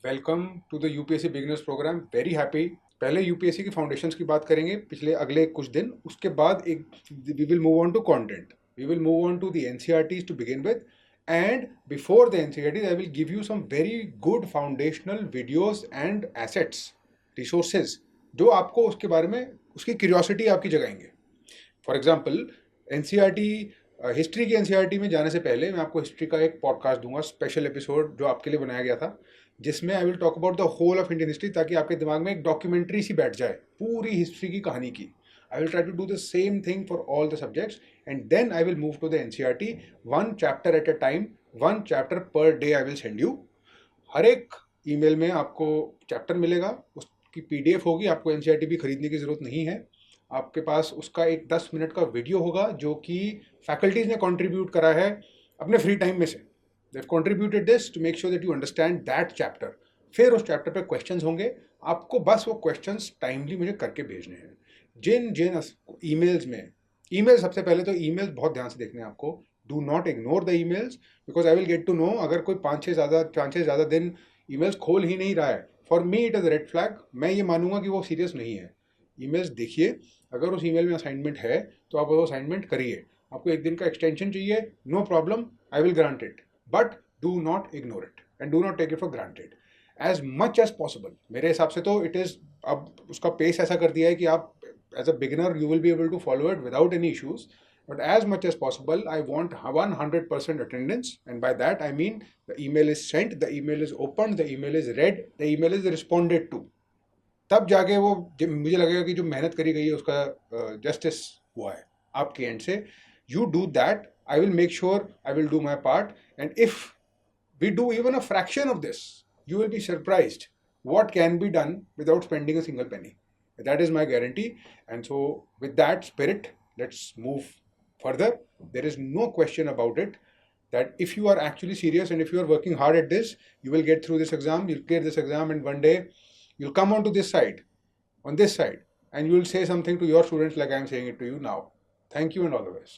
Welcome to the UPSC beginners program. Very happy. पहले UPSC की foundations की बात करेंगे पिछले अगले कुछ दिन, उसके बाद एक we will move on to content, we will move on to the NCERTs to begin with, and before the NCERTs I will give you some very good foundational videos and assets, resources, जो आपको उसके बारे में उसकी curiosity आपकी जगाएंगे। For example, NCERT history की NCERT में जाने से पहले मैं आपको हिस्ट्री का एक पॉडकास्ट दूंगा, स्पेशल एपिसोड जो आपके लिए बनाया गया था, जिसमें I will talk about the whole of Indian history, ताकि आपके दिमाग में एक डॉक्यूमेंट्री सी बैठ जाए पूरी हिस्ट्री की कहानी की। I will try to do the same thing for all the subjects, and then I will move to the NCERT, one chapter at a time, one chapter per day I will send you. हर एक email में आपको chapter मिलेगा, उसकी PDF होगी, आपको NCERT भी खरीदने की ज़रूरत नहीं है। आपके पास उसका एक 10 मिनट का वीडियो होगा जो कि फैकल्टीज ने कंट्रीब्यूट करा है अपने फ्री टाइम में से। They have contributed this to make sure that you understand that chapter. फिर उस चैप्टर पे क्वेश्चंस होंगे, आपको बस वो क्वेश्चंस टाइमली मुझे करके भेजने हैं। जिन जिन ईमेल्स में, ईमेल सबसे पहले तो ईमेल्स बहुत ध्यान से देखने हैं आपको। Do not ignore the emails, because I will get to know अगर कोई 5-6 दिन ईमेल्स खोल ही नहीं रहा है, for me it is red flag. मैं ये मानूंगा कि वो सीरियस नहीं है। ईमेल्स देखिए, अगर उस ईमेल में असाइनमेंट है तो आप वो असाइनमेंट करिए। आपको एक दिन का एक्सटेंशन चाहिए, no problem, I will grant it, but do not ignore it and do not take it for granted as much as possible. मेरे हिसाब से तो इट इज़, अब उसका पेस ऐसा कर दिया है कि आप as a beginner you will be able to follow it without any issues, but as much as possible I want 100% attendance, and by that I mean the email is sent, the email is opened, the email is read, the email is responded to। तब जाके वो मुझे लगेगा कि जो मेहनत करी गई है उसका जस्टिस हुआ है आपके एंड से। You do that, I will make sure, I will do my part, and if we do even a fraction of this, you will be surprised what can be done without spending a single penny. That is my guarantee. And so with that spirit, let's move further. There is no question about it that if you are actually serious and if you are working hard at this, you will get through this exam, you'll clear this exam, and one day you'll come onto this side, on this side, and you will say something to your students like I am saying it to you now. Thank you and all the best.